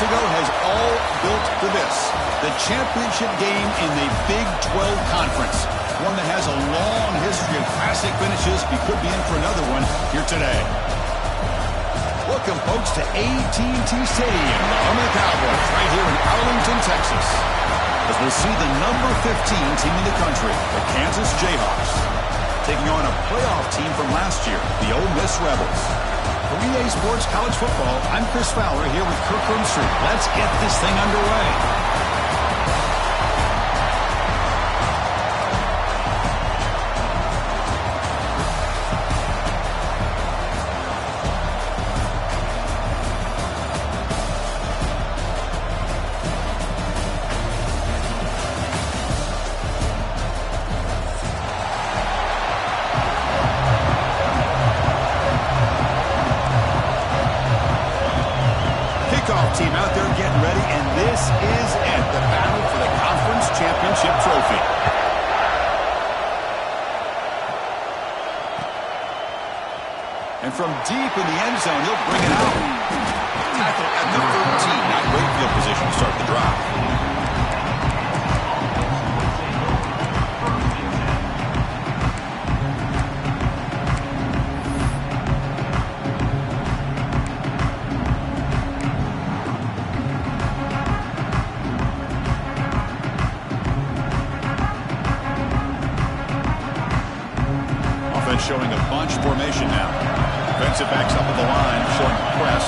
weeks ago has all built for this. The championship game in the Big 12 Conference. One that has a long history of classic finishes. We could be in for another one here today. Welcome, folks, to AT&T Stadium, the home of the Cowboys, right here in Arlington, Texas. As we'll see the number 15 team in the country, the Kansas Jayhawks, taking on a playoff team from last year, the Ole Miss Rebels. For EA Sports College Football, I'm Chris Fowler here with Kirk Rumstree. Let's get this thing underway. Team out there getting ready, and this is it, the battle for the conference championship trophy. And from deep in the end zone, he'll bring it out. Tackle at the 13. Now great field position to start the drive. Showing a bunch formation now. Defensive backs up at the line, showing press.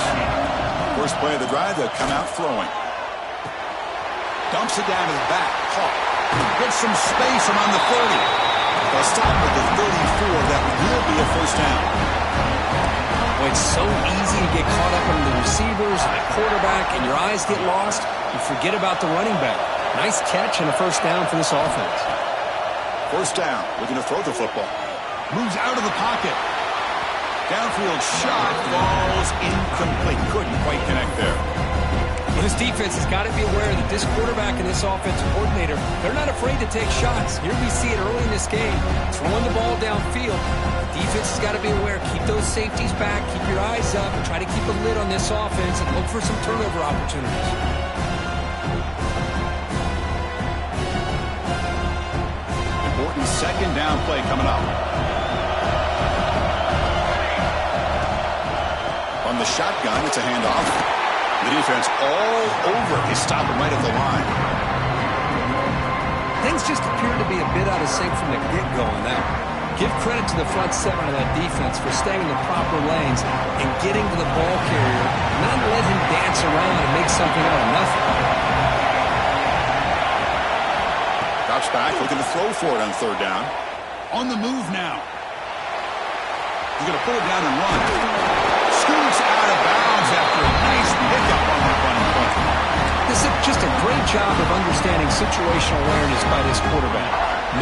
First play of the drive, they'll come out throwing. Dumps it down to the back. Caught. Gets some space around the 30. They'll stop with the 34. That will be a first down. Well, it's so easy to get caught up in the receivers and the quarterback, and your eyes get lost. You forget about the running back. Nice catch and a first down for this offense. First down. Looking to throw the football. Moves out of the pocket. Downfield shot falls incomplete. Couldn't quite connect there. Well, this defense has got to be aware that this quarterback and this offensive coordinator, they're not afraid to take shots. Here we see it early in this game. Throwing the ball downfield. The defense has got to be aware. Keep those safeties back. Keep your eyes up. And try to keep a lid on this offense and look for some turnover opportunities. Important second down play coming up. On the shotgun, it's a handoff. The defense all over. They stop him right at the line. Things just appear to be a bit out of sync from the get-go on that. Give credit to the front seven of that defense for staying in the proper lanes and getting to the ball carrier, not let him dance around and make something out of nothing. Drops back, looking to throw for it on third down. On the move now. He's going to pull it down and run. Scoots out of bounds after a nice pickup on that running play. This is just a great job of understanding situational awareness by this quarterback.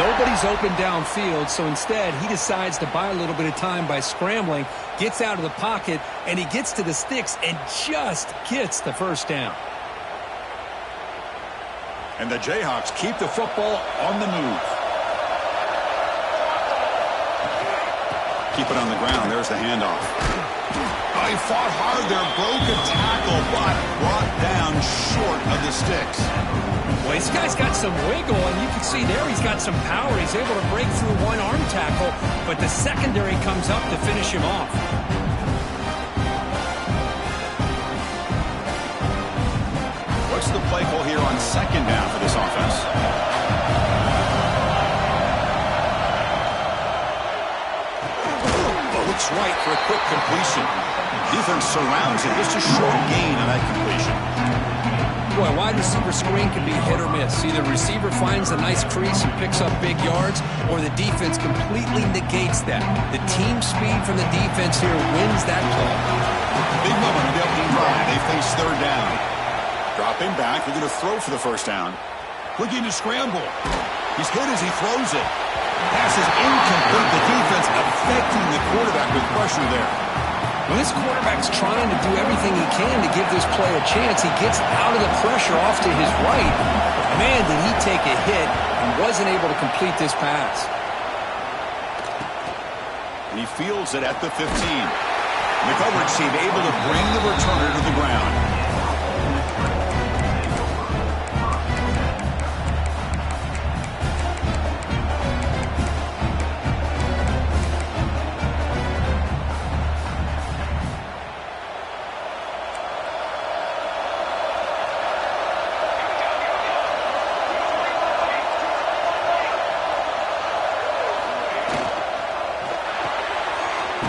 Nobody's open downfield, so instead he decides to buy a little bit of time by scrambling, gets out of the pocket, and he gets to the sticks and just gets the first down. And the Jayhawks keep the football on the move. Keep it on the ground. There's the handoff. Oh, he fought hard there. Broke a tackle, but brought down short of the sticks. Well, this guy's got some wiggle, and you can see there he's got some power. He's able to break through one arm tackle, but the secondary comes up to finish him off. What's the play call here on second down for this offense? Looks right for a quick completion. Defense surrounds it. Just a short gain on that completion. Boy, wide receiver screen can be hit or miss. Either receiver finds a nice crease and picks up big yards, or the defense completely negates that. The team speed from the defense here wins that play. Big moment on the opening drive. They face third down. Dropping back. They're going to throw for the first down. Looking to scramble. He's hit as he throws it. Pass is incomplete. The defense affecting the quarterback with pressure there. Well, this quarterback's trying to do everything he can to give this play a chance. He gets out of the pressure off to his right. Man, did he take a hit and wasn't able to complete this pass. And he fields it at the 15. And the coverage team able to bring the returner to the ground.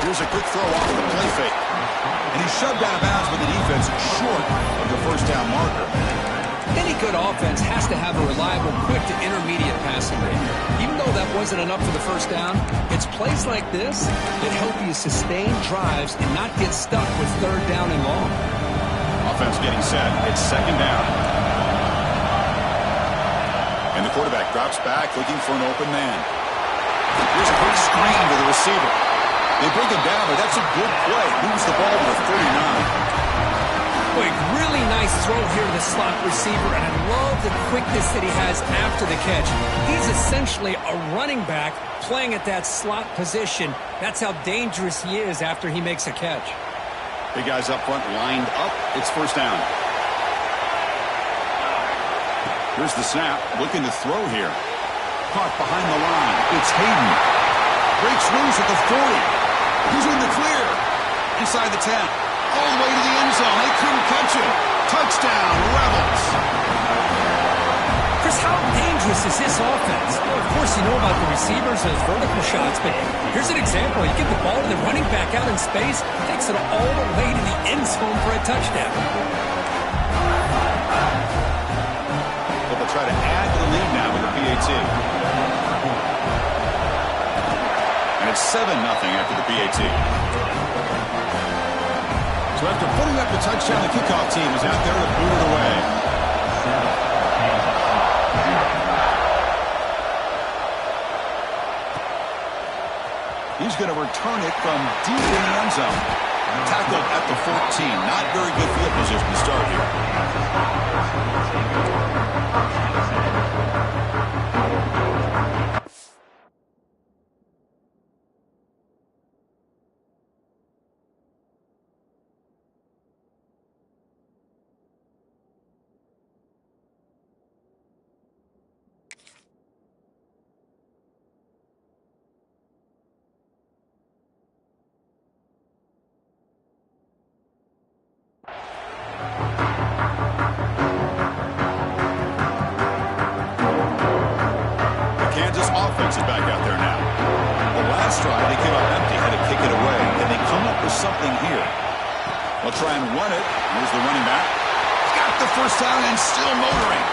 Here's a quick throw off the play fake. And he's shoved out of bounds with the defense short of the first down marker. Any good offense has to have a reliable, quick to intermediate passing game. Even though that wasn't enough for the first down, it's plays like this that help you sustain drives and not get stuck with third down and long. Offense getting set. It's second down. And the quarterback drops back looking for an open man. Here's a quick screen to the receiver. They bring him down, but that's a good play. Moves the ball to the 39. Quick, really nice throw here to the slot receiver, and I love the quickness that he has after the catch. He's essentially a running back playing at that slot position. That's how dangerous he is after he makes a catch. Big guys up front lined up. It's first down. Here's the snap. Looking to throw here. Caught behind the line. It's Hayden. Breaks loose at the 40. He's in the clear. Inside the 10. All the way to the end zone. They couldn't catch him. Touchdown, Rebels. Chris, how dangerous is this offense? Well, of course, you know about the receivers, those vertical shots, but here's an example. You give the ball to the running back out in space, takes it all the way to the end zone for a touchdown. But they'll try to add to the lead now with the PAT. And it's 7-0 after the PAT. So after putting up the touchdown, the kickoff team is out there to boot it away. He's going to return it from deep in the end zone. Tackled at the 14. Not very good field position to start here. Offense is back out there now. The last drive, they came up empty, had to kick it away. Can they come up with something here? They'll try and run it. Here's the running back. Got the first down and still motoring.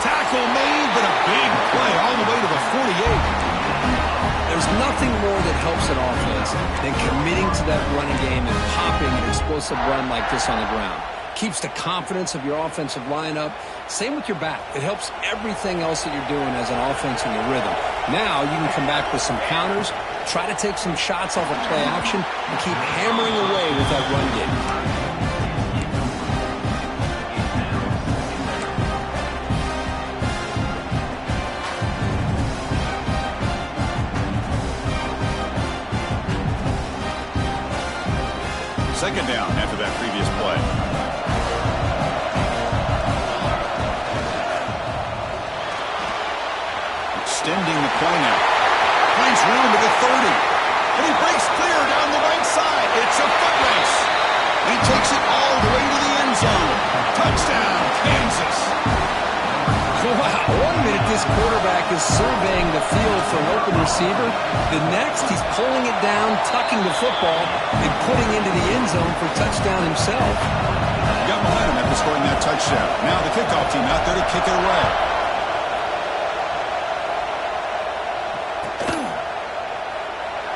Tackle made, but a big play all the way to the 48. There's nothing more that helps an offense than committing to that running game and popping an explosive run like this on the ground. Keeps the confidence of your offensive lineup. Same with your back. It helps everything else that you're doing as an offense in your rhythm. Now you can come back with some counters, try to take some shots off of play action, and keep hammering away with that run game. Second down after that previous play. Extending the play now. Finds room to the 30. And he breaks clear down the right side. It's a foot race. He takes it all the way to the end zone. Touchdown, Kansas. Wow, 1 minute this quarterback is surveying the field for an open receiver. The next, he's pulling it down, tucking the football, and putting into the end zone for touchdown himself. Got behind him after scoring that touchdown. Now the kickoff team out there to kick it away.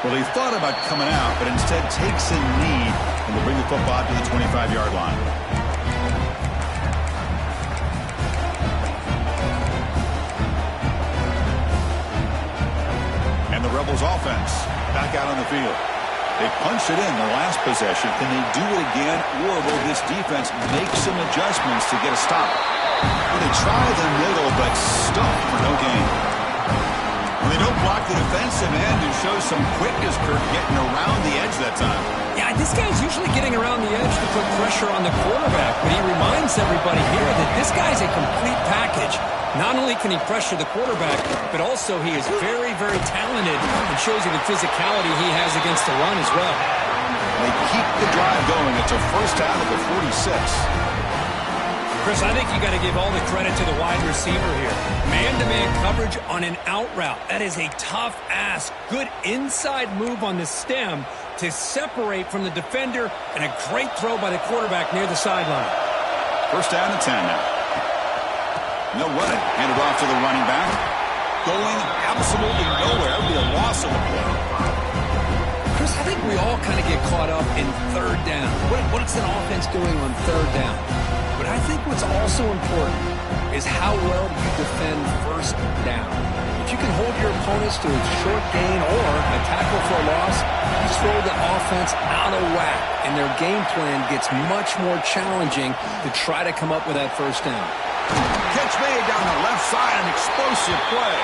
Well, he thought about coming out, but instead takes a knee and will bring the football to the 25-yard line. And the Rebels offense back out on the field. They punched it in the last possession. Can they do it again, or will this defense make some adjustments to get a stop? Well, they try the middle, but stuck for no gain. Well, they don't block the defensive end and show some quickness, Kirk, getting around the edge that time. Yeah, this guy's usually getting around the edge to put pressure on the quarterback, but he reminds everybody here that this guy's a complete package. Not only can he pressure the quarterback, but also he is very, very talented and shows you the physicality he has against the run as well. They keep the drive going. It's a first down at the 46. Chris, I think you got to give all the credit to the wide receiver here. Man-to-man coverage on an out route. That is a tough ask. Good inside move on the stem, to separate from the defender, and a great throw by the quarterback near the sideline. First down and 10 now. No run it. Handed off to the running back. Going absolutely nowhere. It'll be a loss of the play. Chris, I think we all kind of get caught up in third down. What's an offense doing on third down? But I think what's also important is how well you defend first down. If you can hold your opponents to a short gain or a tackle for a loss, you throw the offense out of whack, and their game plan gets much more challenging to try to come up with that first down. Catch made down the left side, an explosive play.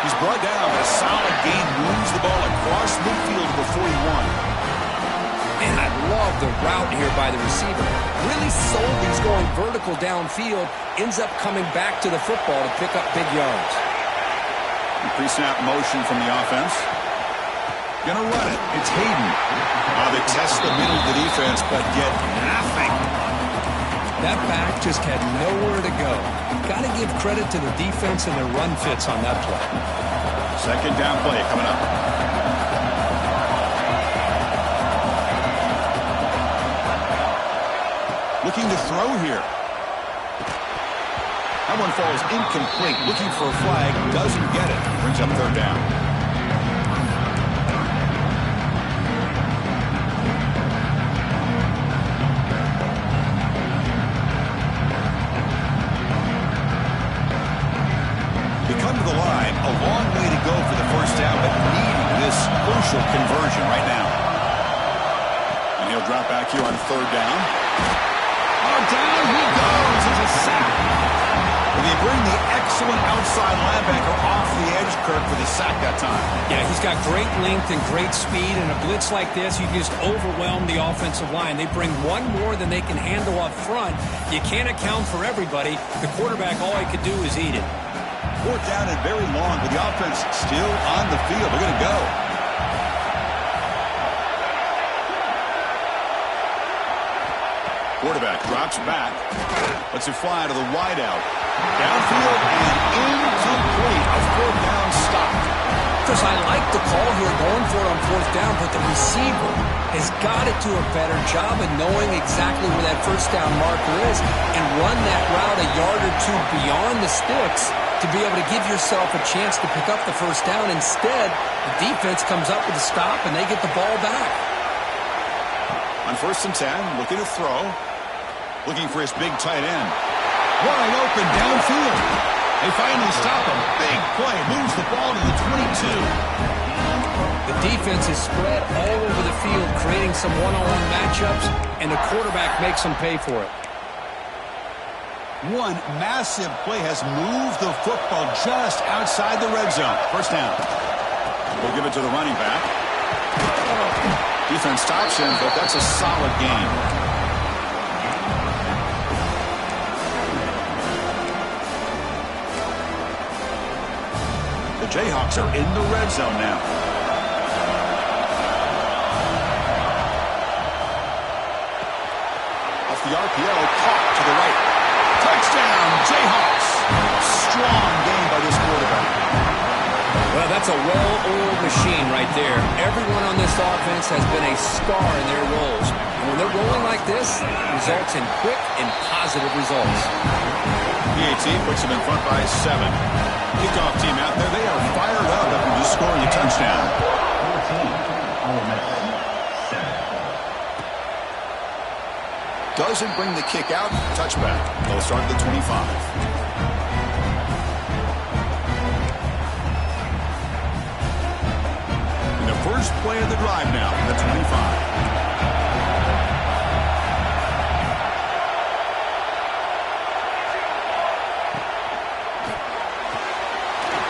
He's brought down, but a solid gain moves the ball across midfield to the 41. And I love the route here by the receiver. Really sold he's going vertical downfield, ends up coming back to the football to pick up big yards. Pre-snap motion from the offense. Gonna run it. It's Hayden. They test the middle of the defense, but get nothing. That back just had nowhere to go. Got to give credit to the defense and their run fits on that play. Second down play coming up. Looking to throw here. That one falls incomplete. Looking for a flag. Doesn't get it. Brings up third down. They come to the line. A long way to go for the first down, but needing this crucial conversion right now. And he'll drop back here on third down. Oh, down he goes. It's a sack. And they bring the excellent outside linebacker off the edge, Kirk, for the sack that time. Yeah, he's got great length and great speed, and a blitz like this, you just overwhelm the offensive line. They bring one more than they can handle up front. You can't account for everybody. The quarterback, all he could do is eat it. Fourth down and very long, but the offense still on the field. They're going to go. Quarterback drops back. Lets it fly to the wideout. Downfield and incomplete. A fourth down stop. Chris, I like the call here going for it on fourth down, but the receiver has got to do a better job of knowing exactly where that first down marker is and run that route a yard or two beyond the sticks to be able to give yourself a chance to pick up the first down. Instead, the defense comes up with a stop and they get the ball back. On first and 10, looking to throw. Looking for his big tight end. Wide open downfield. They finally stop him. Big play. Moves the ball to the 22. The defense is spread all over the field, creating some one-on-one matchups, and the quarterback makes them pay for it. One massive play has moved the football just outside the red zone. First down. We'll give it to the running back. Defense stops him, but that's a solid game. The Jayhawks are in the red zone now. Off the RPO, caught to the right. Touchdown, Jayhawks. Strong game by this quarterback. Well, that's a well-oiled machine right there. Everyone on this offense has been a star in their roles. And when they're rolling like this, it results in quick and positive results. PAT puts them in front by 7. Kickoff team out there. They are fired up after just scoring a touchdown. 14, Ole Miss, 7. Doesn't bring the kick out. Touchback. They'll start at the 25. First play of the drive now, the 25.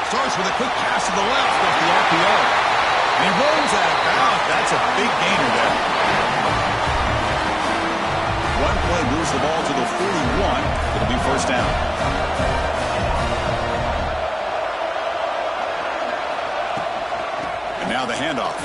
Starts with a quick pass to the left off the RPO. And he rolls out of bounds. That's a big gainer there. One play moves the ball to the 41. It'll be first down. Now the handoff.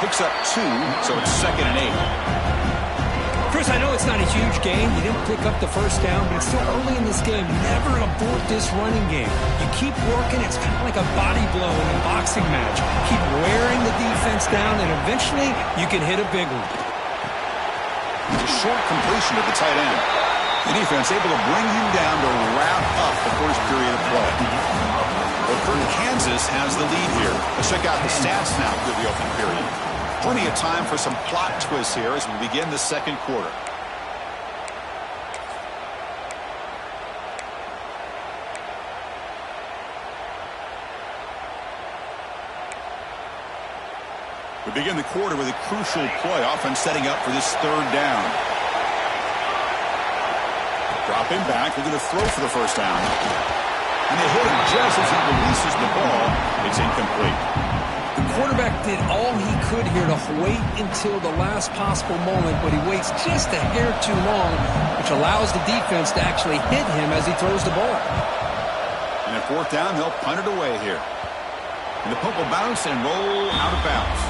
Picks up 2, so it's 2nd and 8. Chris, Chris, I know it's not a huge gain. You didn't pick up the first down, but it's still early in this game. Never abort this running game. You keep working. It's kind of like a body blow in a boxing match. Keep wearing the defense down, and eventually you can hit a big one. A short completion to the tight end. The defense able to bring him down to wrap up the first period of play. Well, Kansas has the lead here. Let's check out the stats now through the opening period. Plenty of time for some plot twists here as we begin the second quarter. We begin the quarter with a crucial play, offense setting up for this third down. Dropping back, they're going to throw for the first down. And they hit him just as he releases the ball. It's incomplete. The quarterback did all he could here to wait until the last possible moment, but he waits just a hair too long, which allows the defense to actually hit him as he throws the ball. And at fourth down, they'll punt it away here. And the punt will bounce and roll out of bounds.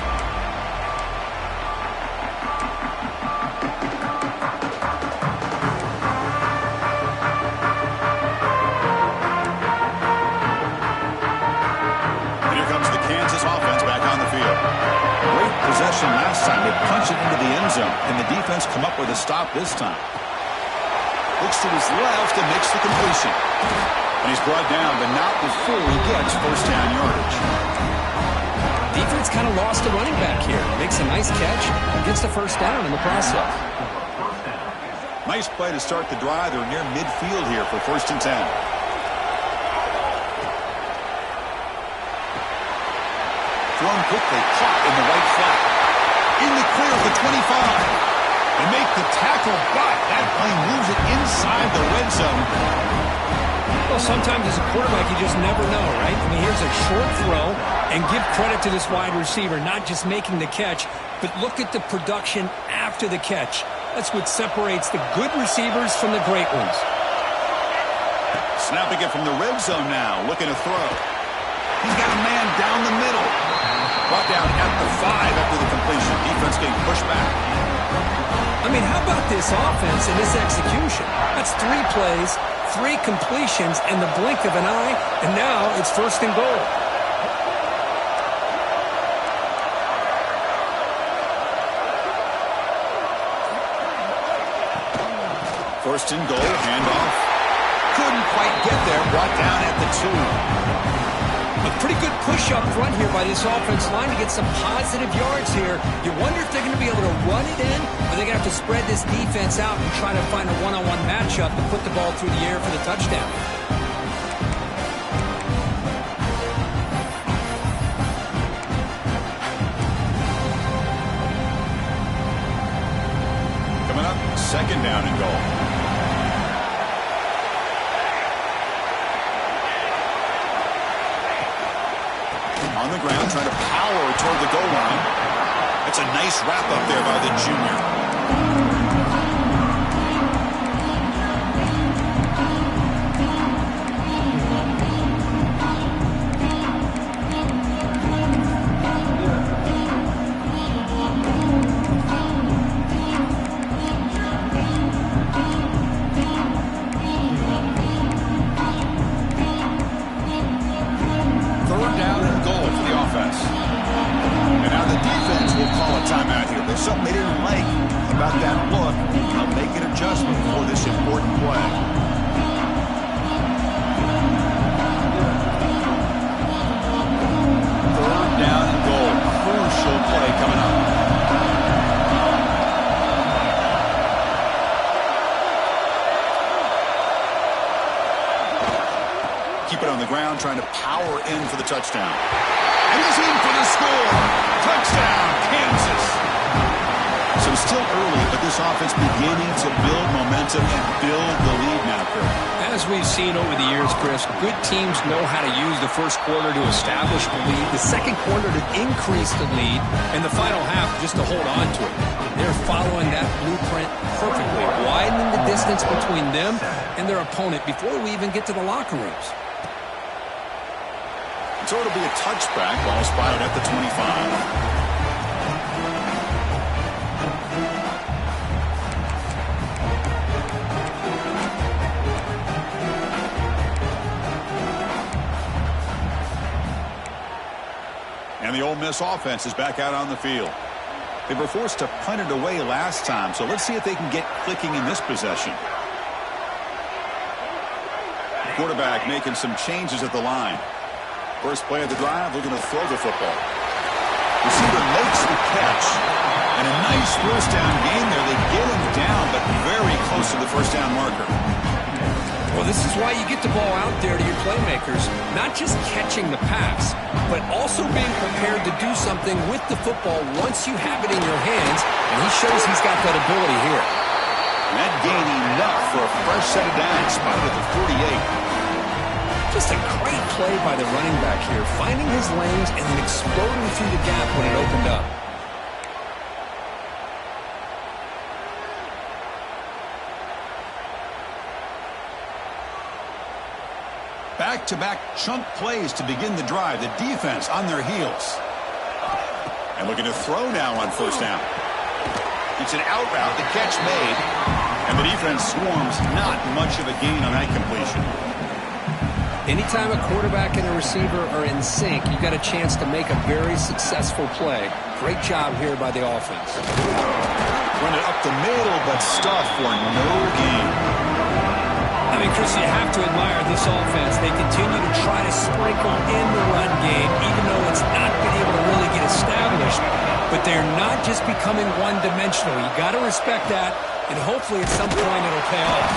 Possession last time. They punch it into the end zone, and the defense come up with a stop this time. Looks to his left and makes the completion. And he's brought down, but not before he gets first down yardage. Defense kind of lost the running back here. Makes a nice catch, gets the first down in the process. Nice play to start the drive. They're near midfield here for 1st and 10. Thrown quickly, caught in the right flat. In the clear of the 25. They make the tackle, but that plane moves it inside the red zone. Well, sometimes as a quarterback, you just never know, right? I mean, here's a short throw, and give credit to this wide receiver, not just making the catch, but look at the production after the catch. That's what separates the good receivers from the great ones. Snapping it from the red zone now, looking to throw. He's got a man down the middle. Brought down at the 5 after the completion. Defense getting pushed back. I mean, how about this offense and this execution? That's 3 plays, 3 completions in the blink of an eye, and now it's 1st and goal. First and goal, handoff. Couldn't quite get there. Brought down at the 2. A pretty good push up front here by this offense line to get some positive yards here. You wonder if they're going to be able to run it in, or they're going to have to spread this defense out and try to find a one-on-one matchup to put the ball through the air for the touchdown. Coming up, 2nd down and goal. On the ground, trying to power toward the goal line. That's a nice wrap up there by the junior. And now the defense will call a timeout here. There's something they didn't like about that look. They'll make an adjustment for this important play. Third down and goal. Crucial play coming up. Keep it on the ground, trying to power in for the touchdown. And he's in for the score. Touchdown, Kansas. So still early, but this offense beginning to build momentum and build the lead now, Chris. As we've seen over the years, Chris, good teams know how to use the first quarter to establish the lead, the second quarter to increase the lead, and the final half just to hold on to it. They're following that blueprint perfectly, widening the distance between them and their opponent before we even get to the locker rooms. So it'll be a touchback. Ball spotted at the 25. And the Ole Miss offense is back out on the field. They were forced to punt it away last time, so let's see if they can get clicking in this possession. Quarterback making some changes at the line. First play of the drive, looking to throw the football. Receiver makes the catch. And a nice first down gain there. They get him down, but very close to the first down marker. Well, this is why you get the ball out there to your playmakers. Not just catching the pass, but also being prepared to do something with the football once you have it in your hands. And he shows he's got that ability here. That gain enough for a fresh set of downs, spotted at the 48. Just a great play by the running back here, finding his lanes and then exploding through the gap when it opened up. Back-to-back chunk plays to begin the drive. The defense on their heels. And looking to throw now on first down. It's an out route, the catch made. And the defense swarms, not much of a gain on that completion. Anytime a quarterback and a receiver are in sync, you've got a chance to make a very successful play. Great job here by the offense. Run it up the middle, but stuff for no gain. I mean, Chris, you have to admire this offense. They continue to try to sprinkle in the run game, even though it's not been able to really get established. But they're not just becoming one-dimensional. You got to respect that, and hopefully at some point it'll pay off.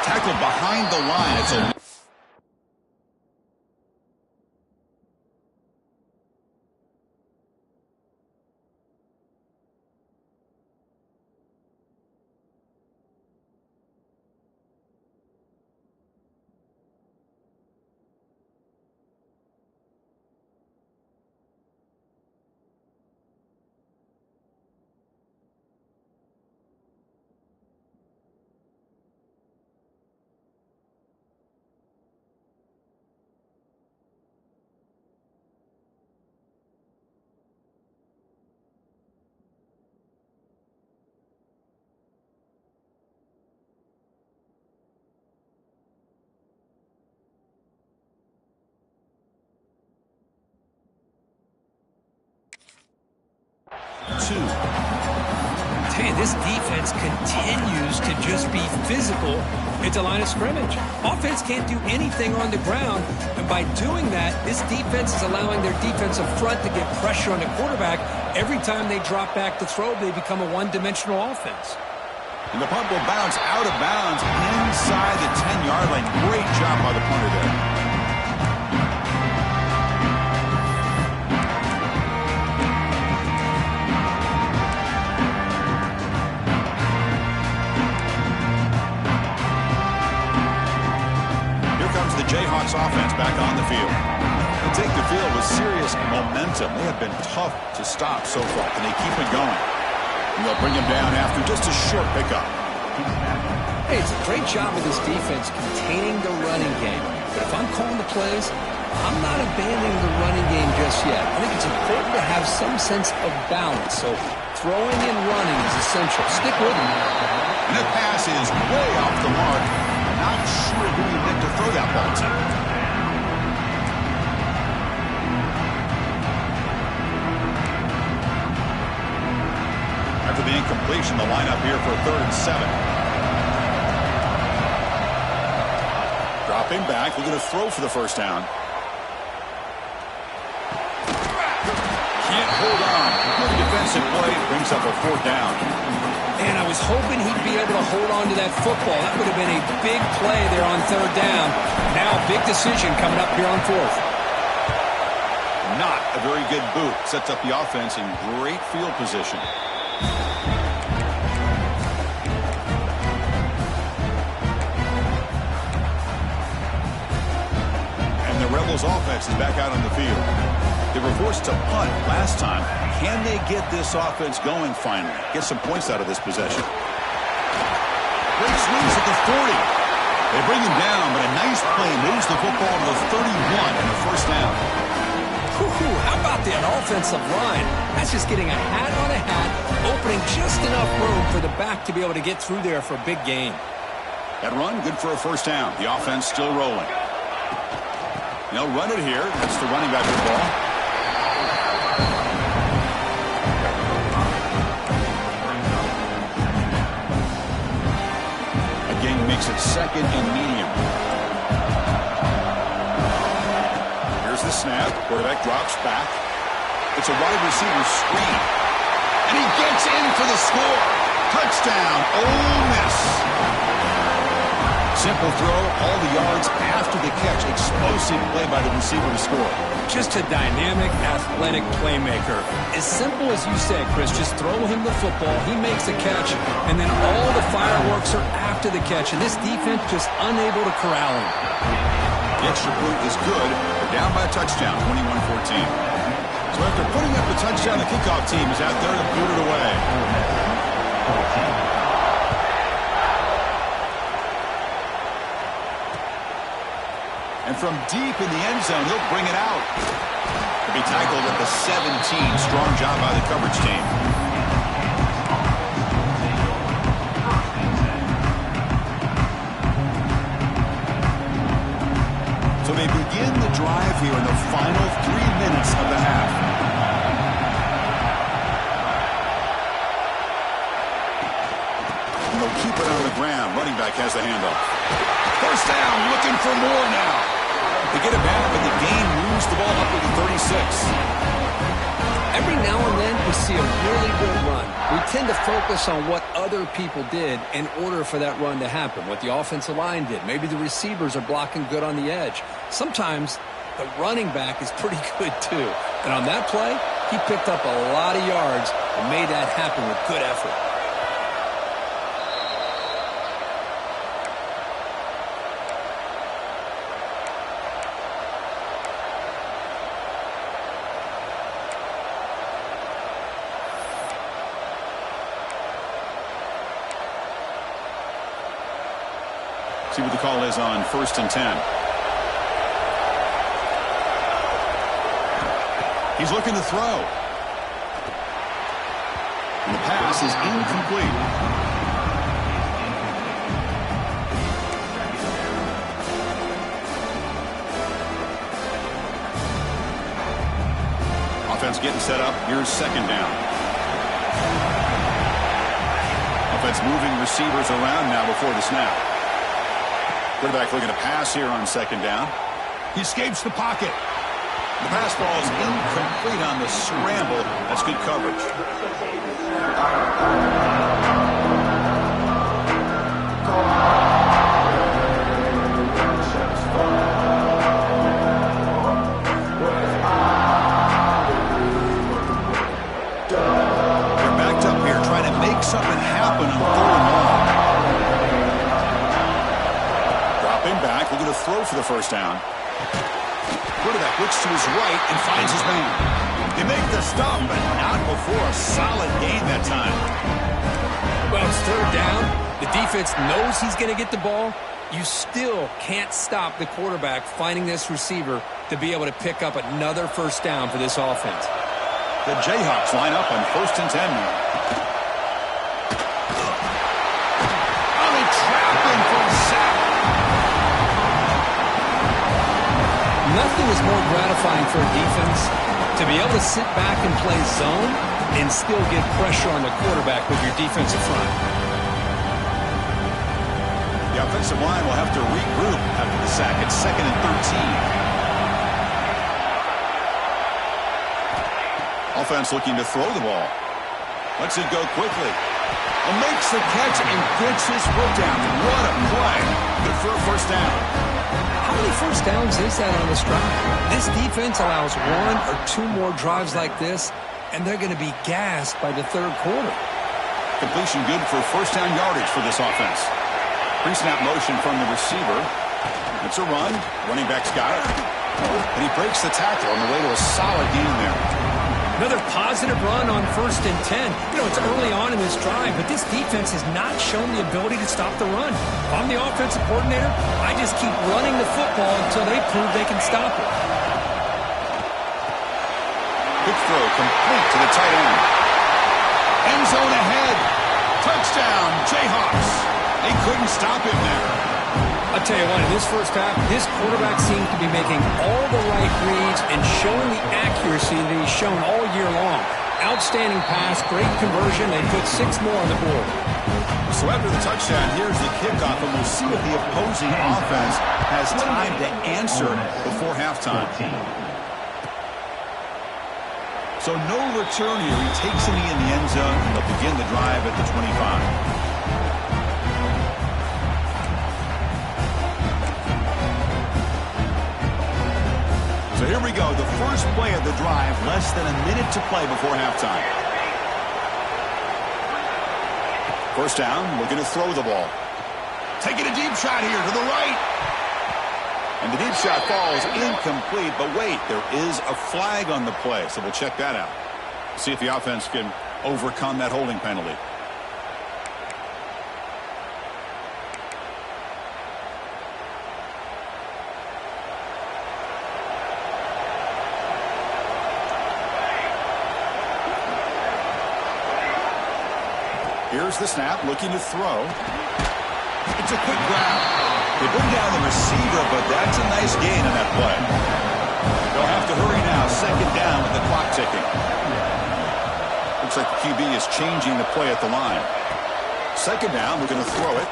Tackled behind the line. It's a 2. Hey, this defense continues to just be physical at the line of scrimmage. Offense can't do anything on the ground, and by doing that, this defense is allowing their defensive front to get pressure on the quarterback. Every time they drop back to throw, they become a one-dimensional offense. And the punt will bounce out of bounds inside the 10-yard line. Great job by the punter there. Jayhawks offense back on the field. They take the field with serious momentum. They have been tough to stop so far, and they keep it going. And they'll bring him down after just a short pickup. Hey, it's a great job of this defense containing the running game. But if I'm calling the plays, I'm not abandoning the running game just yet. I think it's important to have some sense of balance. So throwing and running is essential. Stick with them. And that pass is way off the mark. Not sure who he meant to throw that ball to. After the incompletion, the lineup here for 3rd and 7. Dropping back, looking to throw for the first down. Can't hold on. Good defensive play, brings up a 4th down. And I was hoping he'd be able to hold on to that football. That would have been a big play there on 3rd down. Now a big decision coming up here on 4th. Not a very good boot. Sets up the offense in great field position. And the Rebels offense is back out on the field. They were forced to punt last time. Can they get this offense going finally? Get some points out of this possession. Great swings at the 40. They bring him down, but a nice play moves the football to the 31 and a first down. How about that offensive line? That's just getting a hat on a hat, opening just enough room for the back to be able to get through there for a big gain. That run, good for a first down. The offense still rolling. They'll run it here. That's the running back with the ball. 2nd and medium. Here's the snap. Quarterback drops back. It's a wide receiver screen. And he gets in for the score. Touchdown, Ole Miss. Simple throw, all the yards after the catch. Explosive play by the receiver to score. Just a dynamic, athletic playmaker. As simple as you said, Chris, just throw him the football, he makes a catch, and then all the fireworks are after the catch, and this defense just unable to corral him. The extra point is good. They're down by a touchdown, 21-14. So after putting up the touchdown, the kickoff team is out there to boot it away. And from deep in the end zone, he'll bring it out. He'll be tackled at the 17. Strong job by the coverage team. So they begin the drive here in the final 3 minutes of the half. And they'll keep it on the ground. Running back has the handoff. First down, looking for more now. They get it back, and the game moves the ball up to the 36. Every now and then, we see a really good run. We tend to focus on what other people did in order for that run to happen, what the offensive line did. Maybe the receivers are blocking good on the edge. Sometimes the running back is pretty good, too. And on that play, he picked up a lot of yards and made that happen with good effort. See what the call is on 1st and 10. He's looking to throw. And the pass is incomplete. Offense getting set up. Here's 2nd down. Offense moving receivers around now before the snap. Quarterback looking to pass here on 2nd down. He escapes the pocket. The pass ball is incomplete on the scramble. That's good coverage. They're backed up here trying to make something happen on 3rd and long. Back, looking to throw for the first down. Quarterback looks to his right and finds his man. They make the stop, but not before a solid gain that time. Well, it's 3rd down. The defense knows he's going to get the ball. You still can't stop the quarterback finding this receiver to be able to pick up another first down for this offense. The Jayhawks line up on 1st and 10 now. Oh, they trap him for a sack. Nothing is more gratifying for a defense to be able to sit back and play zone and still get pressure on the quarterback with your defensive front. The offensive line will have to regroup after the sack. It's 2nd and 13. Offense looking to throw the ball. Lets it go quickly. And makes the catch and gets his foot down. What a play. Good for a first down. How many first downs is that on this drive? This defense allows 1 or 2 more drives like this, and they're going to be gassed by the 3rd quarter. Completion good for first down yardage for this offense. Pre-snap motion from the receiver. It's a run. Running back's got it. And he breaks the tackle on the way to a solid gain there. Another positive run on 1st and 10. You know, it's early on in this drive, but this defense has not shown the ability to stop the run. If I'm the offensive coordinator, I just keep running the football until they prove they can stop it. Quick throw complete to the tight end. End zone ahead. Touchdown, Jayhawks. They couldn't stop him there. I'll tell you what, in this first half, this quarterback seems to be making all the right reads and showing the accuracy that he's shown all year long. Outstanding pass, great conversion. They put 6 more on the board. So after the touchdown, here's the kickoff, and we'll see if the opposing offense has time to answer before halftime. So no return here. He takes a knee in the end zone, and they'll begin the drive at the 25. So here we go, the first play of the drive, less than a minute to play before halftime. First down, looking to throw the ball. Taking a deep shot here to the right. And the deep shot falls incomplete, but wait, there is a flag on the play, so we'll check that out. See if the offense can overcome that holding penalty. Here's the snap, looking to throw. It's a quick grab. They bring down the receiver, but that's a nice gain on that play. They'll have to hurry now, second down with the clock ticking. Looks like the QB is changing the play at the line. Second down, we're going to throw it.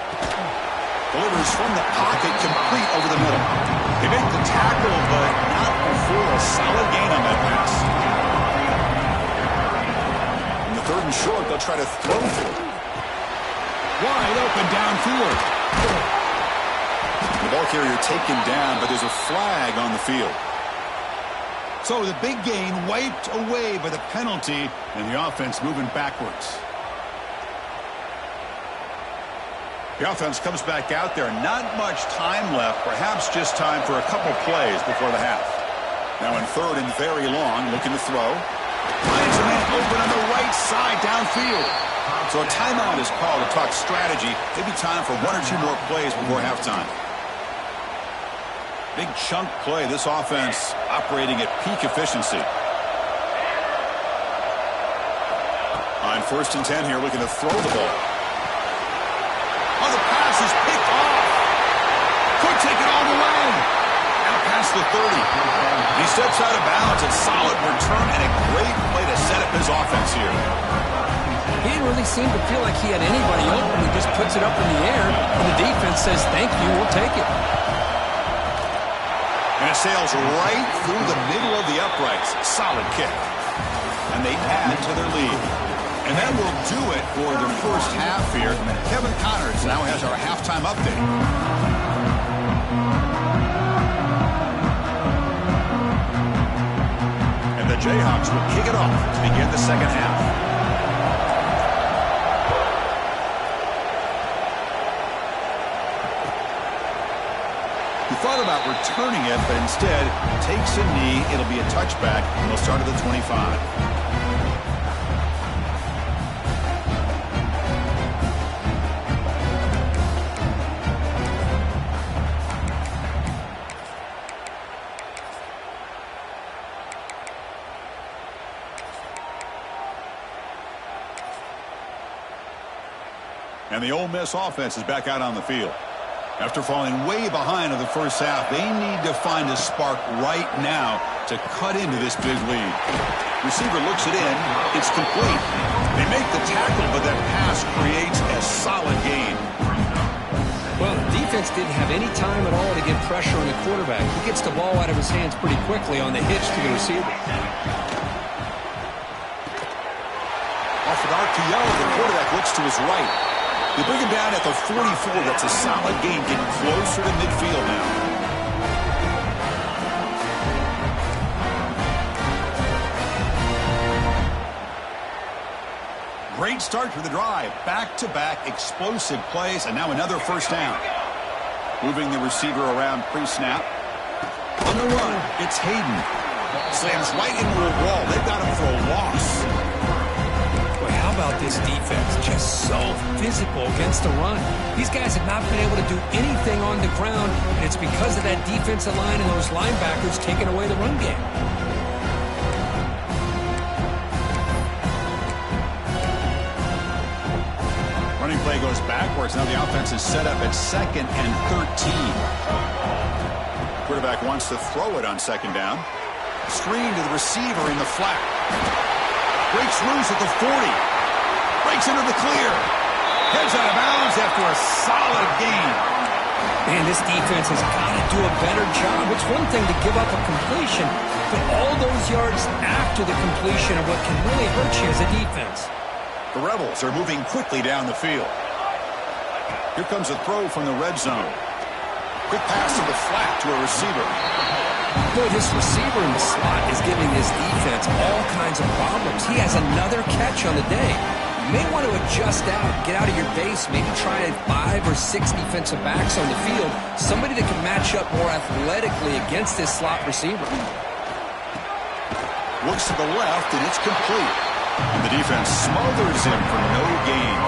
Delivers from the pocket, complete over the middle. They make the tackle, but not before a solid gain on that pass. In the third and short, they'll try to throw for it. Wide open downfield. The ball carrier taken down, but there's a flag on the field. So the big gain wiped away by the penalty, and the offense moving backwards. The offense comes back out there. Not much time left, perhaps just time for a couple plays before the half. Now in third and very long, looking to throw. Finds a man open on the right side downfield. So a timeout is called to talk strategy. Maybe time for one or two more plays before halftime. Big chunk play. This offense operating at peak efficiency. On first and 10 here, looking to throw the ball. Oh, the pass is picked off. Could take it all the way. Out past the 30. He steps out of bounds. A solid return and a great play to set up his offense here. He didn't really seem to feel like he had anybody open. He just puts it up in the air, and the defense says, thank you, we'll take it. And it sails right through the middle of the uprights. Solid kick. And they add to their lead. And that will do it for the first half here. Kevin Connors now has our halftime update. And the Jayhawks will kick it off to begin the second half. He thought about returning it, but instead takes a knee. It'll be a touchback, and they'll start at the 25. And the Ole Miss offense is back out on the field. After falling way behind in the first half, they need to find a spark right now to cut into this big lead. Receiver looks it in. It's complete. They make the tackle, but that pass creates a solid gain. Well, the defense didn't have any time at all to get pressure on the quarterback. He gets the ball out of his hands pretty quickly on the hitch to the receiver. Off an RPO, the quarterback looks to his right. They bring him down at the 44. That's a solid gain, getting closer to midfield now. Great start to the drive. Back-to-back explosive plays, and now another first down. Moving the receiver around pre-snap. On the run, it's Hayden. Slams right into a wall. They've got him for a loss. How about this defense? Just so physical against the run. These guys have not been able to do anything on the ground, and it's because of that defensive line and those linebackers taking away the run game. Running play goes backwards. Now the offense is set up at 2nd and 13. Quarterback wants to throw it on second down. Screen to the receiver in the flat. Breaks loose at the 40. Breaks into the clear. Heads out of bounds after a solid gain. Man, this defense has got to do a better job. It's one thing to give up a completion, but all those yards after the completion are what can really hurt you as a defense. The Rebels are moving quickly down the field. Here comes a throw from the red zone. Quick pass to the flat to a receiver. Boy, this receiver in the slot is giving this defense all kinds of problems. He has another catch on the day. You may want to adjust out, get out of your base, maybe try 5 or 6 defensive backs on the field, somebody that can match up more athletically against this slot receiver. Looks to the left, and it's complete. And the defense smothers him for no gain.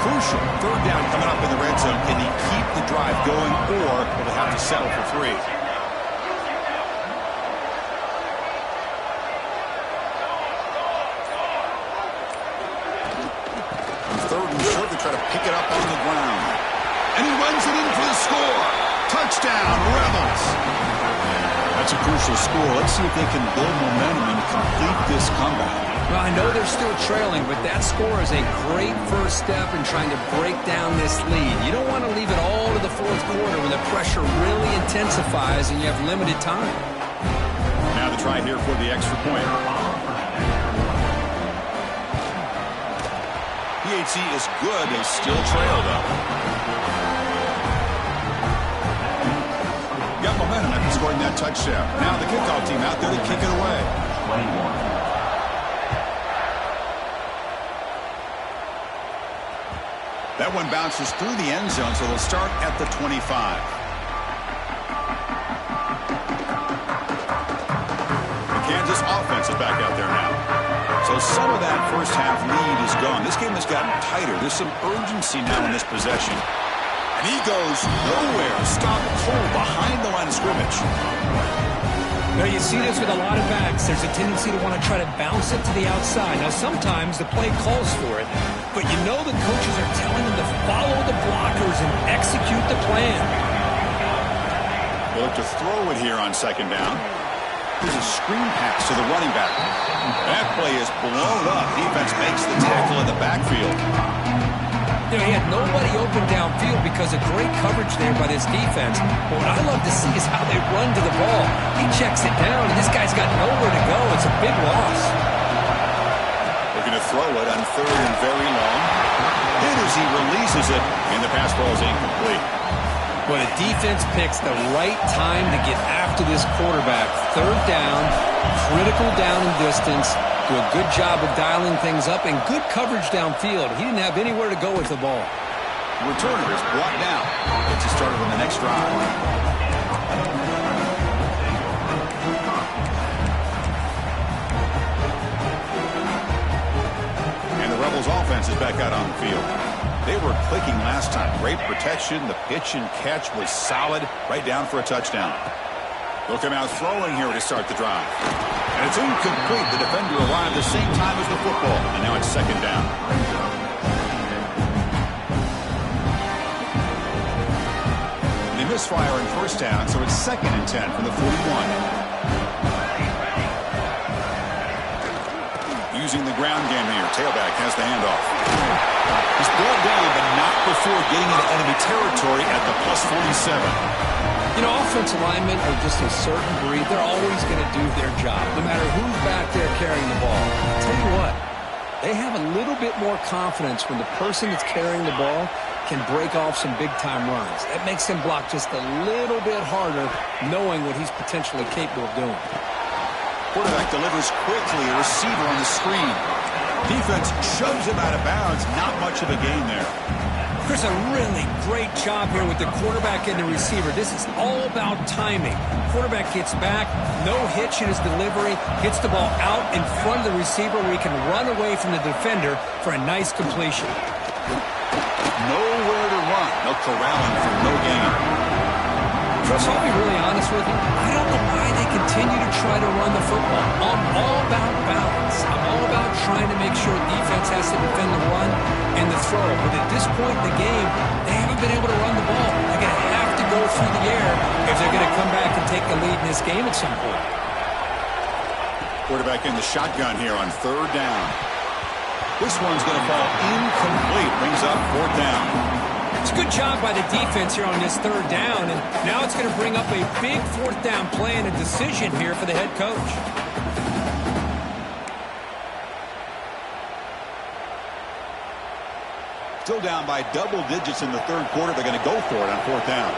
Crucial third down coming up in the red zone. Can he keep the drive going, or will they have to settle for 3? Third and short, they try to pick it up on the ground. And he runs it in for the score. Touchdown, Rebels. That's a crucial score. Let's see if they can build momentum and complete this comeback. Well, I know they're still trailing, but that score is a great first step in trying to break down this lead. You don't want to leave it all to the fourth quarter when the pressure really intensifies and you have limited time. Now the try here for the extra point. PHC is good. They still trail, though. Got momentum after scoring that touchdown. Now the kickoff team out there to kick it away. 21. That one bounces through the end zone, so they'll start at the 25. The Kansas offense is back out there now. So some of that first half lead is gone. This game has gotten tighter. There's some urgency now in this possession. And he goes nowhere. Stopped cold behind the line of scrimmage. Now you see this with a lot of backs. There's a tendency to want to try to bounce it to the outside. Now sometimes the play calls for it, but you know the coaches are telling them to follow the blockers and execute the plan. They look to throw it here on second down. Here's a screen pass to the running back. That play is blown up. Defense makes the tackle in the backfield. You know, he had nobody open downfield because of great coverage there by this defense. But what I love to see is how they run to the ball. He checks it down, and this guy's got nowhere to go. It's a big loss. Looking to throw it on third and very long. Hit as he releases it, and the pass ball is incomplete. But a defense picks the right time to get after this quarterback. Third down, critical down and distance. Do a good job of dialing things up and good coverage downfield. He didn't have anywhere to go with the ball. The returner is brought down. Gets you started on the next drive. And the Rebels offense is back out on the field. They were clicking last time. Great protection. The pitch and catch was solid. Right down for a touchdown. They'll come out throwing here to start the drive. And it's incomplete. The defender arrived the same time as the football. And now it's second down. They misfire in first down, so it's 2nd and 10 from the 41. Using the ground game here. Tailback has the handoff. He's brought down, but not before getting into enemy territory at the +47. You know, offensive linemen are just a certain breed. They're always going to do their job, no matter who's back there carrying the ball. I'll tell you what, they have a little bit more confidence when the person that's carrying the ball can break off some big-time runs. That makes him block just a little bit harder, knowing what he's potentially capable of doing. Quarterback delivers quickly, a receiver on the screen. Defense shoves him out of bounds. Not much of a gain there. There's a really great job here with the quarterback and the receiver. This is all about timing. Quarterback gets back, no hitch in his delivery, gets the ball out in front of the receiver where he can run away from the defender for a nice completion. Nowhere to run. No corralling for no gain. Chris, I'll be really honest with you. I don't know why they continue to try to run the football. I'm all about balance. I'm all about trying to make sure defense has to defend the run and the throw. But at this point in the game, they haven't been able to run the ball. They're going to have to go through the air if they're going to come back and take the lead in this game at some point. Quarterback in the shotgun here on third down. This one's going to fall incomplete. Brings up 4th down. It's a good job by the defense here on this 3rd down, and now it's going to bring up a big 4th down play and a decision here for the head coach. Still down by double digits in the 3rd quarter. They're going to go for it on 4th down.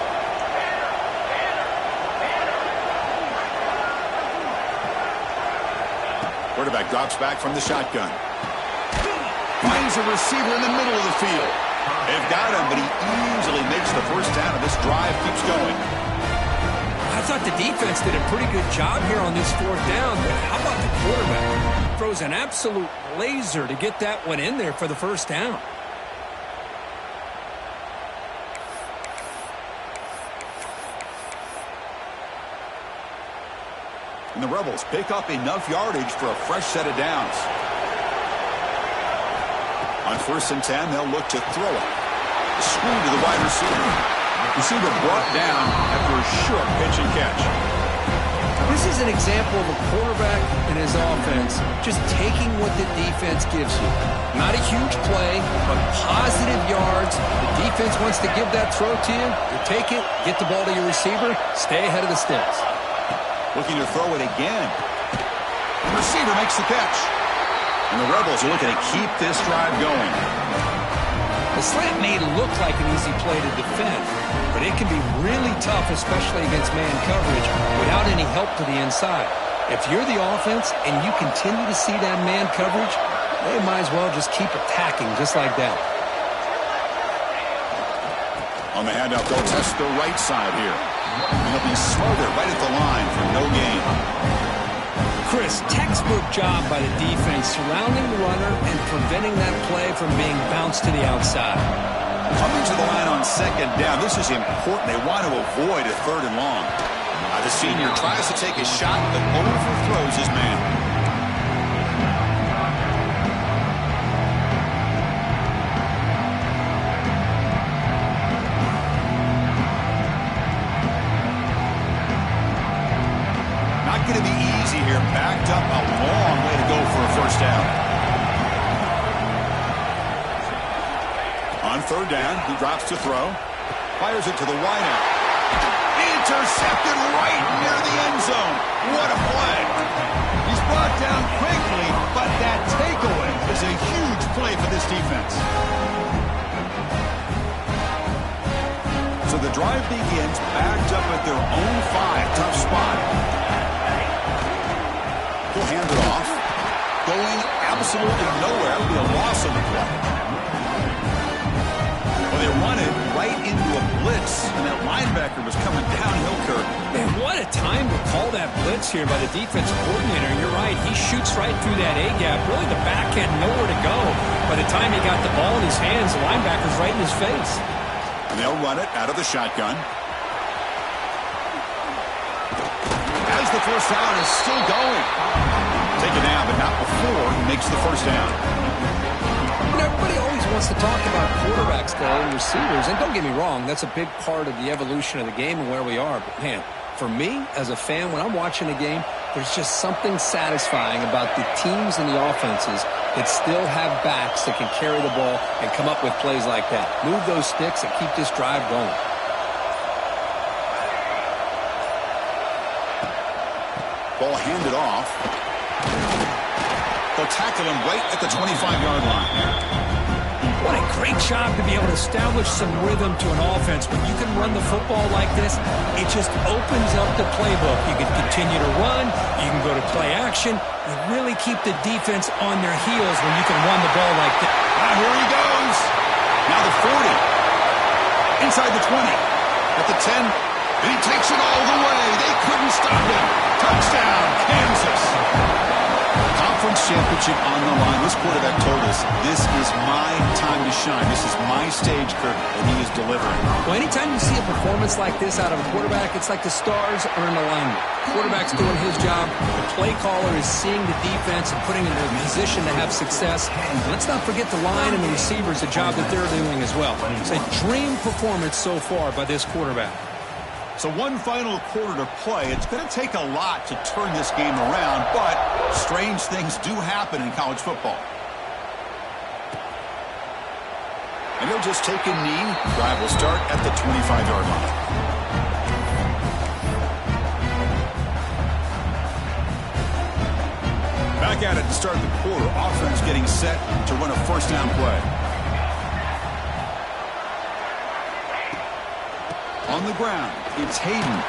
Quarterback drops back from the shotgun. Finds a receiver in the middle of the field. They've got him, but he easily makes the 1st down, and this drive keeps going. I thought the defense did a pretty good job here on this 4th down, but how about the quarterback? Throws an absolute laser to get that one in there for the 1st down. And the Rebels pick up enough yardage for a fresh set of downs. On 1st and 10, they'll look to throw it. Screen to the wide receiver. Receiver brought down after a short pitch and catch. This is an example of a quarterback and his offense just taking what the defense gives you. Not a huge play, but positive yards. The defense wants to give that throw to you. You take it, get the ball to your receiver, stay ahead of the sticks. Looking to throw it again. The receiver makes the catch. And the Rebels are looking to keep this drive going. The slant may look like an easy play to defend, but it can be really tough, especially against man coverage, without any help to the inside. If you're the offense and you continue to see that man coverage, they might as well just keep attacking just like that. On the handoff, they'll test the right side here. And he'll be smothered right at the line for no gain. Chris, textbook job by the defense surrounding the runner and preventing that play from being bounced to the outside. Coming to the line on 2nd down, this is important. They want to avoid a 3rd and long. The senior tries to take a shot, but overthrows his man. Going to be easy here. Backed up a long way to go for a 1st down. On 3rd down, he drops to throw. Fires it to the wideout. Intercepted right near the end zone. What a play. He's brought down quickly, but that takeaway is a huge play for this defense. So the drive begins backed up at their own 5. Tough spot. He'll hand it off. Going absolutely nowhere. That'll be a loss on the play. Well, they run it right into a blitz, and that linebacker was coming downhill, Kirk. Man, what a time to call that blitz here by the defense coordinator. You're right. He shoots right through that A-gap. Really, the back end, nowhere to go. By the time he got the ball in his hands, the linebacker's right in his face. And they'll run it out of the shotgun. As the 1st down is still going. Taken down, but not before he makes the 1st down. You know, everybody always wants to talk about quarterbacks, though, and receivers. And don't get me wrong, that's a big part of the evolution of the game and where we are. But, man, for me, as a fan, when I'm watching a game, there's just something satisfying about the teams and the offenses that still have backs that can carry the ball and come up with plays like that. Move those sticks and keep this drive going. Ball handed off. They'll tackle him right at the 25-yard line. What a great job to be able to establish some rhythm to an offense. When you can run the football like this, it just opens up the playbook. You can continue to run. You can go to play action. You really keep the defense on their heels when you can run the ball like that. Here he goes. Now the 40. Inside the 20. At the 10. And he takes it all the way. They couldn't stop him. Touchdown, Kansas. Conference championship on the line. This quarterback told us, this is my time to shine. This is my stage, Kirk, and he is delivering. Well, anytime you see a performance like this out of a quarterback, it's like the stars are in alignment. Quarterback's doing his job. The play caller is seeing the defense and putting them in a position to have success. And let's not forget the line and the receivers, the job that they're doing as well. It's a dream performance so far by this quarterback. So one final quarter to play. It's going to take a lot to turn this game around, but strange things do happen in college football. And he'll just take a knee. Drive will start at the 25-yard line. Back at it to start the quarter. Offense getting set to run a first down play. On the ground, it's Hayden.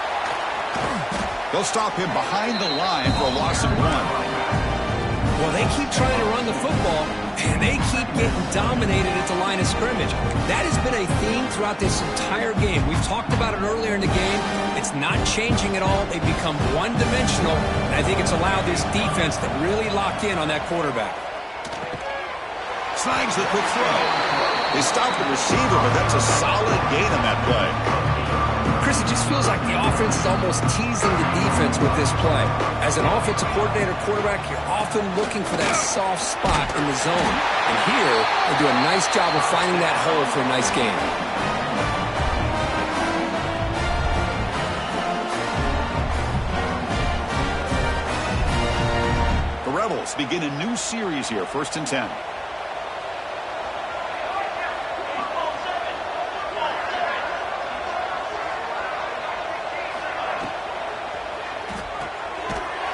They'll stop him behind the line for a loss of 1. Well, they keep trying to run the football, and they keep getting dominated at the line of scrimmage. That has been a theme throughout this entire game. We've talked about it earlier in the game. It's not changing at all. They've become one-dimensional, and I think it's allowed this defense to really lock in on that quarterback. Snags the quick throw. They stop the receiver, but that's a solid gain on that play. Chris, it just feels like the offense is almost teasing the defense with this play. As an offensive coordinator quarterback, you're often looking for that soft spot in the zone. And here, they do a nice job of finding that hole for a nice gain. The Rebels begin a new series here, 1st and 10.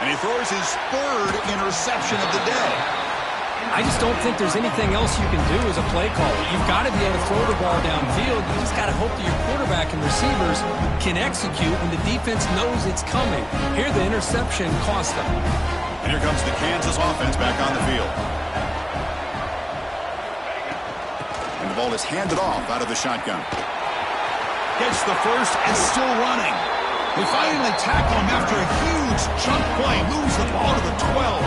And he throws his 3rd interception of the day. I just don't think there's anything else you can do as a play caller. You've got to be able to throw the ball downfield. You just got to hope that your quarterback and receivers can execute when the defense knows it's coming. Here, the interception cost them. And here comes the Kansas offense back on the field. And the ball is handed off out of the shotgun. Gets the first and still running. They finally tackle him after a huge chunk play. Moves the ball to the 12.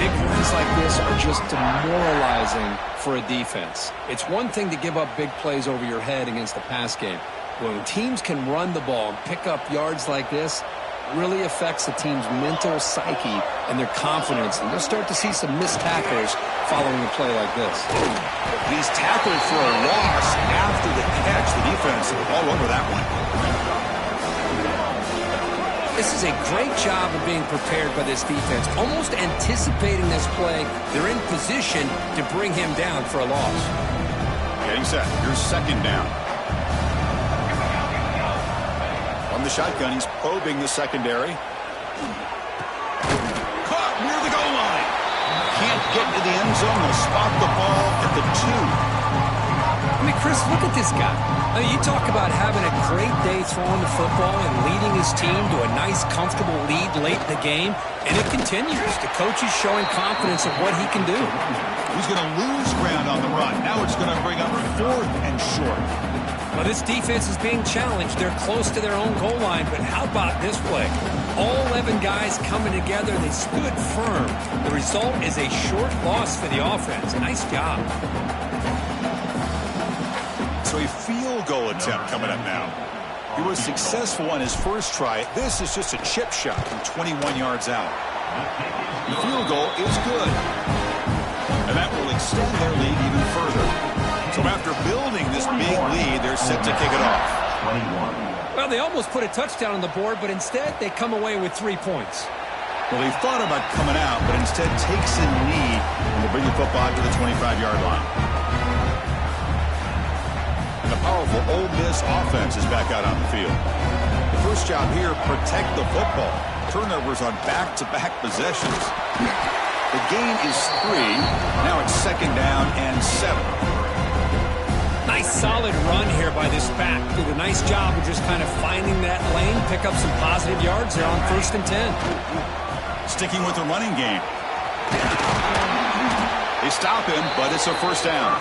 Big runs like this are just demoralizing for a defense. It's one thing to give up big plays over your head against the pass game. When teams can run the ball and pick up yards like this, it really affects the team's mental psyche and their confidence. And you'll start to see some missed tackles following a play like this. He's tackled for a loss after the catch. The defense all over that one. This is a great job of being prepared by this defense, almost anticipating this play. They're in position to bring him down for a loss. Getting set. Here's 2nd down. From the shotgun, he's probing the secondary. Caught near the goal line. Can't get to the end zone. They'll spot the ball at the 2. I mean, Chris, look at this guy. I mean, you talk about having a great day throwing the football and leading his team to a nice, comfortable lead late in the game, and it continues. The coach is showing confidence of what he can do. He's going to lose ground on the run. Now it's going to bring up 4th and short. Well, this defense is being challenged. They're close to their own goal line, but how about this play? All 11 guys coming together. They stood firm. The result is a short loss for the offense. Nice job. So a field goal attempt coming up now. He was successful on his first try. This is just a chip shot from 21 yards out. The field goal is good. And that will extend their lead even further. So after building this big lead, they're set to kick it off. Well, they almost put a touchdown on the board, but instead they come away with 3 points. Well, they thought about coming out, but instead takes a knee and will bring the football to the 25-yard line. And the powerful Ole Miss offense is back out on the field. The first job here, protect the football. Turnovers on back-to-back possessions. The gain is 3. Now it's 2nd down and 7. Nice solid run here by this back. Did a nice job of just kind of finding that lane, pick up some positive yards there on 1st and 10. Sticking with the running game. They stop him, but it's a first down.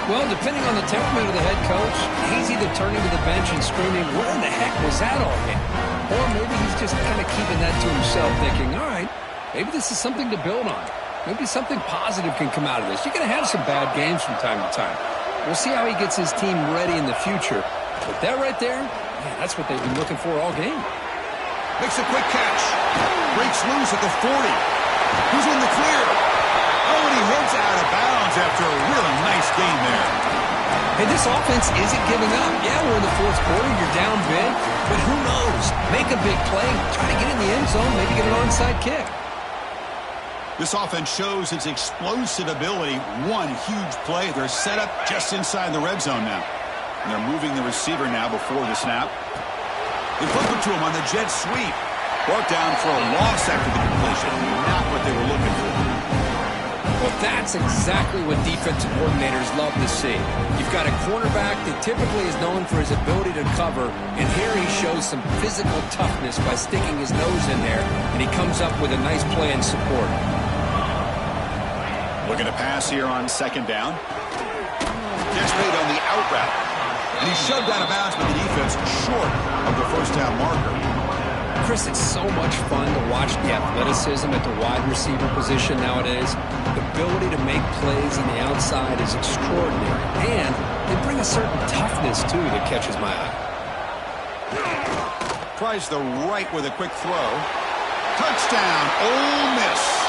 Well, depending on the temperament of the head coach, he's either turning to the bench and screaming, "What in the heck was that all game?" Or maybe he's just kind of keeping that to himself, thinking, all right, maybe this is something to build on. Maybe something positive can come out of this. You're going to have some bad games from time to time. We'll see how he gets his team ready in the future. But that right there, man, that's what they've been looking for all game. Makes a quick catch. Breaks loose at the 40. Who's in the clear? Oh, and he heads out of bounds after a really nice gain there. Hey, this offense isn't giving up. Yeah, we're in the 4th quarter. You're down big. But who knows? Make a big play. Try to get in the end zone. Maybe get an onside kick. This offense shows its explosive ability. One huge play. They're set up just inside the red zone now. And they're moving the receiver now before the snap. They flip it to him on the jet sweep. Brought down for a loss after the completion. Not what they were looking for. Well, that's exactly what defensive coordinators love to see. You've got a cornerback that typically is known for his ability to cover, and here he shows some physical toughness by sticking his nose in there, and he comes up with a nice play in support. Looking to pass here on second down. Catch made on the out route. And he's shoved out of bounds by the defense short of the first down marker. Chris, it's so much fun to watch the athleticism at the wide receiver position nowadays. The ability to make plays on the outside is extraordinary. And they bring a certain toughness, too, that catches my eye. Tries the right with a quick throw. Touchdown, Ole Miss.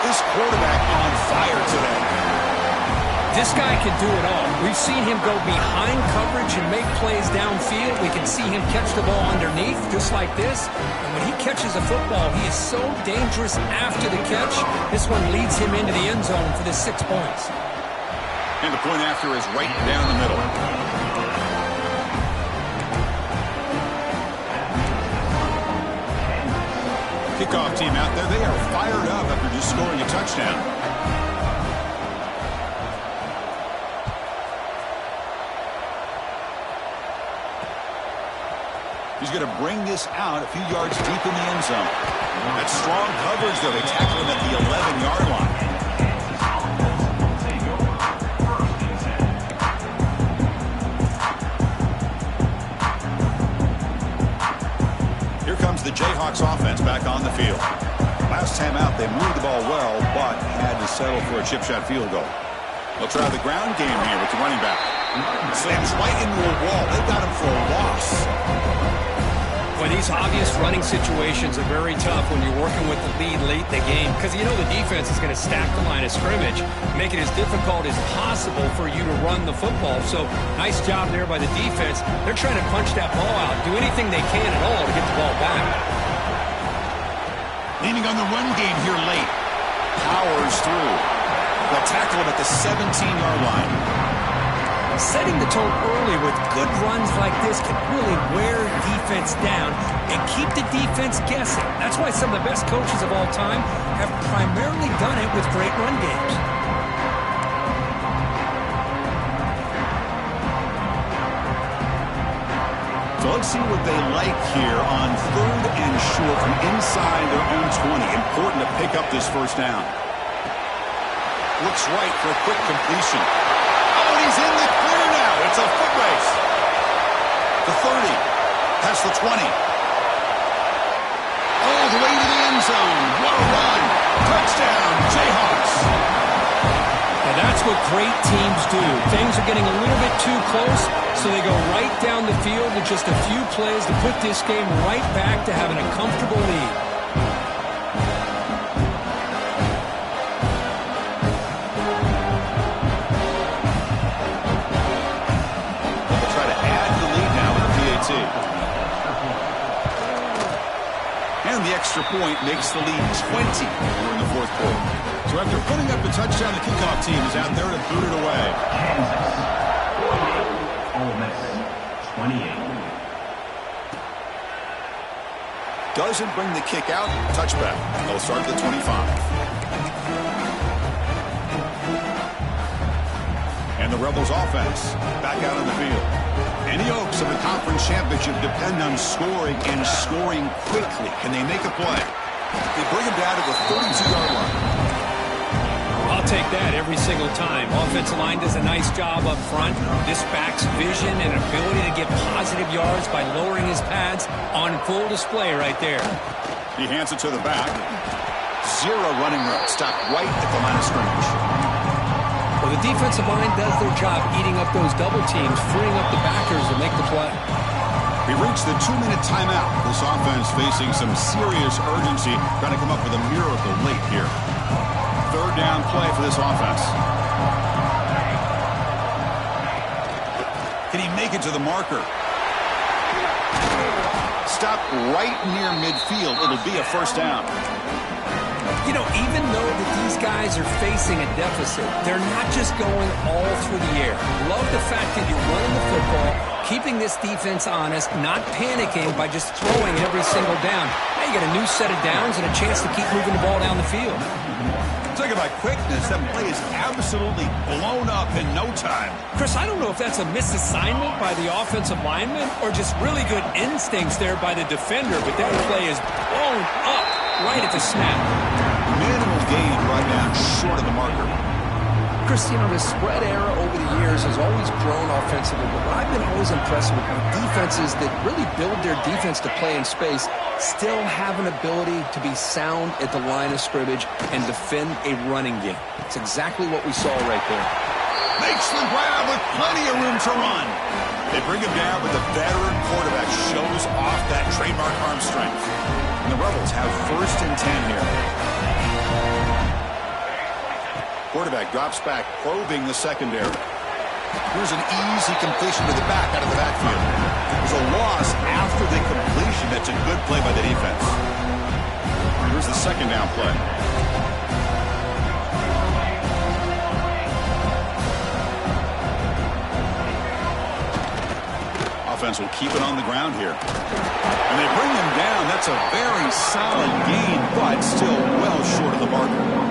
This quarterback on fire today. This guy can do it all. We've seen him go behind coverage and make plays downfield. We can see him catch the ball underneath, just like this. And when he catches a football, he is so dangerous after the catch. This one leads him into the end zone for the 6 points. And the point after is right down the middle. Kickoff team out there. They are fired up after just scoring a touchdown. He's going to bring this out a few yards deep in the end zone. That's strong coverage, though. They tackle him at the 11-yard line. Here comes the Jayhawks offense back on the field. Last time out, they moved the ball well, but had to settle for a chip shot field goal. They'll try the ground game here with the running back. Slams right into a wall. They've got him for a loss. Well, these obvious running situations are very tough when you're working with the lead late in the game because you know the defense is going to stack the line of scrimmage, make it as difficult as possible for you to run the football. So nice job there by the defense. They're trying to punch that ball out, do anything they can at all to get the ball back. Leaning on the run game here late. Powers through. They'll tackle him at the 17-yard line. Setting the tone early with good runs like this can really wear defense down and keep the defense guessing. That's why some of the best coaches of all time have primarily done it with great run games. So let's see what they like here on 3rd and short from inside their own 20. Important to pick up this first down. Looks right for a quick completion. Oh, he's in the clear now. It's a foot race. The 30, past the 20. All the way to the end zone. What a run. Touchdown, Jayhawks. Now that's what great teams do. Things are getting a little bit too close, so they go right down the field with just a few plays to put this game right back to having a comfortable lead. And the extra point makes the lead 20 here in the 4th quarter. So after putting up the touchdown, the kickoff team is out there to boot it away. Ole Miss, 28. Doesn't bring the kick out. Touchback. They'll start at the 25. And the Rebels offense back out on the field. And the Oaks of the conference championship depend on scoring and scoring quickly. Can they make a play? They bring him down to the 32-yard line. I'll take that every single time. Offensive line does a nice job up front. This back's vision and ability to get positive yards by lowering his pads on full display right there. He hands it to the back. 0 running room. Stopped right at the line of scrimmage. Well, the defensive line does their job eating up those double teams, freeing up the backers to make the play. We reached the 2-minute timeout. This offense facing some serious urgency, trying to come up with a miracle late here. 3rd down play for this offense. Can he make it to the marker? Stop right near midfield. It'll be a first down. You know, even though that these guys are facing a deficit, they're not just going all through the air. Love the fact that you're running the football, keeping this defense honest, not panicking by just throwing every single down. Now you get a new set of downs and a chance to keep moving the ball down the field. Talk about quickness. That play is absolutely blown up in no time. Chris, I don't know if that's a misassignment by the offensive lineman or just really good instincts there by the defender, but that play is blown up right at the snap. Minimal gain right now, short of the marker. Chris, you know, the spread era over the years has always grown offensively, but what I've been always impressed with are defenses that really build their defense to play in space still have an ability to be sound at the line of scrimmage and defend a running game. It's exactly what we saw right there. Makes the grab with plenty of room to run. They bring him down, but the veteran quarterback shows off that trademark arm strength. And the Rebels have 1st and 10 here. Quarterback drops back, probing the secondary. Here's an easy completion to the back out of the backfield. It was a loss after the completion. That's a good play by the defense. Here's the 2nd down play. Offense will keep it on the ground here. And they bring him down. That's a very solid gain, but still well short of the marker.